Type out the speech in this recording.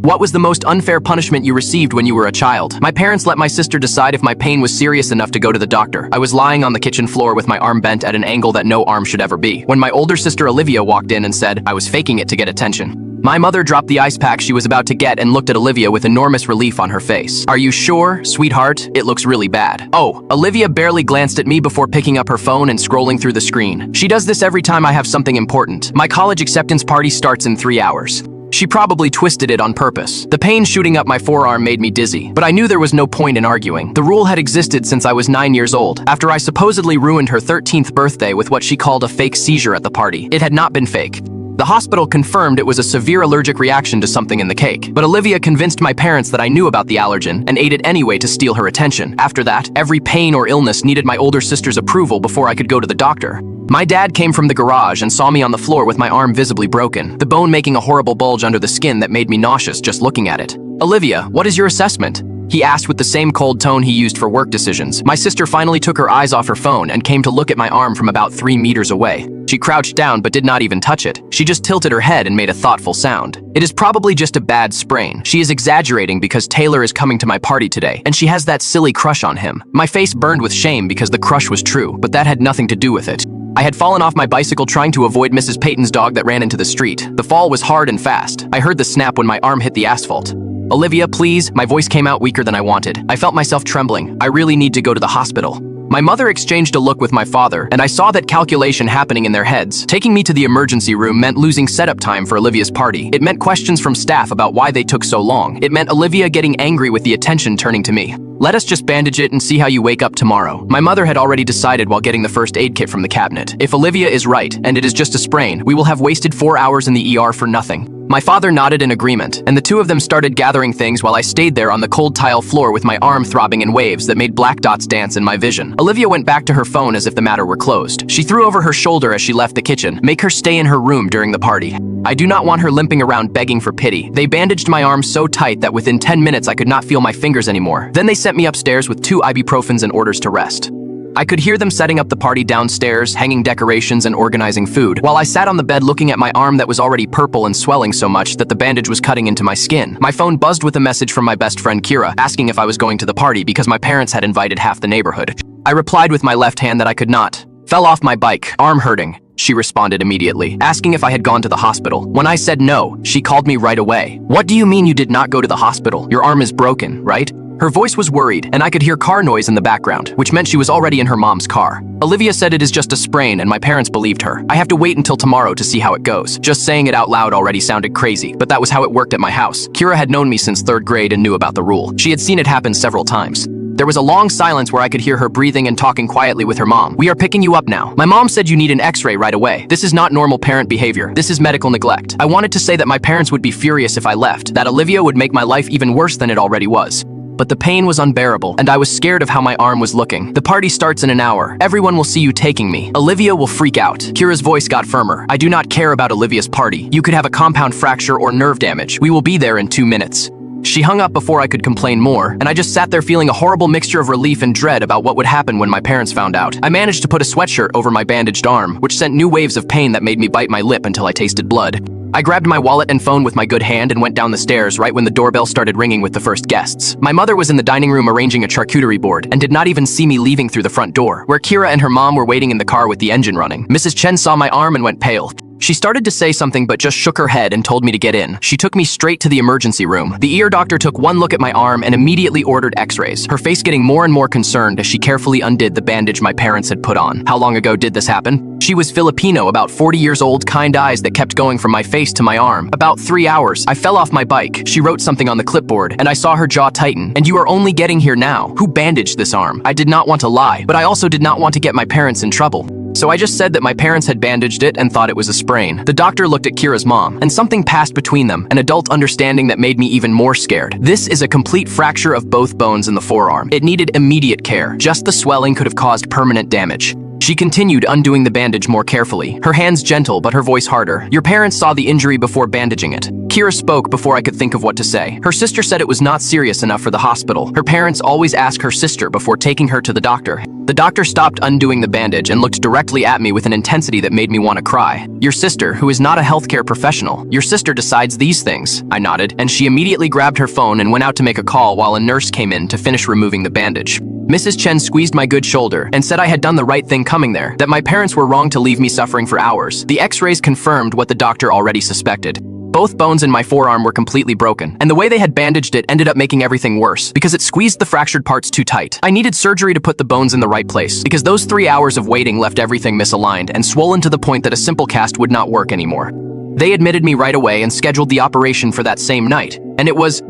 What was the most unfair punishment you received when you were a child? My parents let my sister decide if my pain was serious enough to go to the doctor. I was lying on the kitchen floor with my arm bent at an angle that no arm should ever be, when my older sister Olivia walked in and said I was faking it to get attention. My mother dropped the ice pack she was about to get and looked at Olivia with enormous relief on her face. Are you sure, sweetheart? It looks really bad. Oh, Olivia barely glanced at me before picking up her phone and scrolling through the screen. She does this every time I have something important. My college acceptance party starts in 3 hours. She probably twisted it on purpose. The pain shooting up my forearm made me dizzy, but I knew there was no point in arguing. The rule had existed since I was 9 years old, after I supposedly ruined her 13th birthday with what she called a fake seizure at the party. It had not been fake. The hospital confirmed it was a severe allergic reaction to something in the cake, but Olivia convinced my parents that I knew about the allergen and ate it anyway to steal her attention. After that, every pain or illness needed my older sister's approval before I could go to the doctor. My dad came from the garage and saw me on the floor with my arm visibly broken, the bone making a horrible bulge under the skin that made me nauseous just looking at it. Olivia, what is your assessment? He asked with the same cold tone he used for work decisions. My sister finally took her eyes off her phone and came to look at my arm from about 3 meters away. She crouched down but did not even touch it. She just tilted her head and made a thoughtful sound. It is probably just a bad sprain. She is exaggerating because Taylor is coming to my party today, and she has that silly crush on him. My face burned with shame because the crush was true, but that had nothing to do with it. I had fallen off my bicycle trying to avoid Mrs. Peyton's dog that ran into the street. The fall was hard and fast. I heard the snap when my arm hit the asphalt. Olivia, please. My voice came out weaker than I wanted. I felt myself trembling. I really need to go to the hospital. My mother exchanged a look with my father, and I saw that calculation happening in their heads. Taking me to the emergency room meant losing setup time for Olivia's party. It meant questions from staff about why they took so long. It meant Olivia getting angry with the attention turning to me. Let us just bandage it and see how you wake up tomorrow. My mother had already decided while getting the first aid kit from the cabinet. If Olivia is right, and it is just a sprain, we will have wasted 4 hours in the ER for nothing. My father nodded in agreement, and the two of them started gathering things while I stayed there on the cold tile floor with my arm throbbing in waves that made black dots dance in my vision. Olivia went back to her phone as if the matter were closed. She threw over her shoulder as she left the kitchen. Make her stay in her room during the party. I do not want her limping around begging for pity. They bandaged my arm so tight that within 10 minutes I could not feel my fingers anymore. Then they sent me upstairs with 2 ibuprofens and orders to rest. I could hear them setting up the party downstairs, hanging decorations and organizing food, while I sat on the bed looking at my arm that was already purple and swelling so much that the bandage was cutting into my skin. My phone buzzed with a message from my best friend Kira, asking if I was going to the party because my parents had invited half the neighborhood. I replied with my left hand that I could not. Fell off my bike, arm hurting. She responded immediately, asking if I had gone to the hospital. When I said no, she called me right away. What do you mean you did not go to the hospital? Your arm is broken, right? Her voice was worried, and I could hear car noise in the background, which meant she was already in her mom's car. Olivia said it is just a sprain, and my parents believed her. I have to wait until tomorrow to see how it goes. Just saying it out loud already sounded crazy, but that was how it worked at my house. Kira had known me since 3rd grade and knew about the rule. She had seen it happen several times. There was a long silence where I could hear her breathing and talking quietly with her mom. We are picking you up now. My mom said you need an x-ray right away. This is not normal parent behavior. This is medical neglect. I wanted to say that my parents would be furious if I left, that Olivia would make my life even worse than it already was. But the pain was unbearable, and I was scared of how my arm was looking. The party starts in an hour. Everyone will see you taking me. Olivia will freak out. Kira's voice got firmer. I do not care about Olivia's party. You could have a compound fracture or nerve damage. We will be there in 2 minutes. She hung up before I could complain more, and I just sat there feeling a horrible mixture of relief and dread about what would happen when my parents found out. I managed to put a sweatshirt over my bandaged arm, which sent new waves of pain that made me bite my lip until I tasted blood. I grabbed my wallet and phone with my good hand and went down the stairs right when the doorbell started ringing with the first guests. My mother was in the dining room arranging a charcuterie board and did not even see me leaving through the front door, where Kira and her mom were waiting in the car with the engine running. Mrs. Chen saw my arm and went pale. She started to say something but just shook her head and told me to get in. She took me straight to the emergency room. The ear doctor took one look at my arm and immediately ordered x-rays, her face getting more and more concerned as she carefully undid the bandage my parents had put on. How long ago did this happen? She was Filipino, about 40 years old, kind eyes that kept going from my face to my arm. About 3 hours. I fell off my bike. She wrote something on the clipboard, and I saw her jaw tighten. And you are only getting here now. Who bandaged this arm? I did not want to lie, but I also did not want to get my parents in trouble. So I just said that my parents had bandaged it and thought it was a sprain. The doctor looked at Kira's mom, and something passed between them, an adult understanding that made me even more scared. This is a complete fracture of both bones in the forearm. It needed immediate care. Just the swelling could have caused permanent damage. She continued undoing the bandage more carefully, her hands gentle but her voice harder. Your parents saw the injury before bandaging it. Kira spoke before I could think of what to say. Her sister said it was not serious enough for the hospital. Her parents always ask her sister before taking her to the doctor. The doctor stopped undoing the bandage and looked directly at me with an intensity that made me want to cry. Your sister, who is not a healthcare professional, your sister decides these things. I nodded, and she immediately grabbed her phone and went out to make a call while a nurse came in to finish removing the bandage. Mrs. Chen squeezed my good shoulder and said I had done the right thing coming there, that my parents were wrong to leave me suffering for hours. The x-rays confirmed what the doctor already suspected. Both bones in my forearm were completely broken, and the way they had bandaged it ended up making everything worse, because it squeezed the fractured parts too tight. I needed surgery to put the bones in the right place, because those 3 hours of waiting left everything misaligned and swollen to the point that a simple cast would not work anymore. They admitted me right away and scheduled the operation for that same night, and it was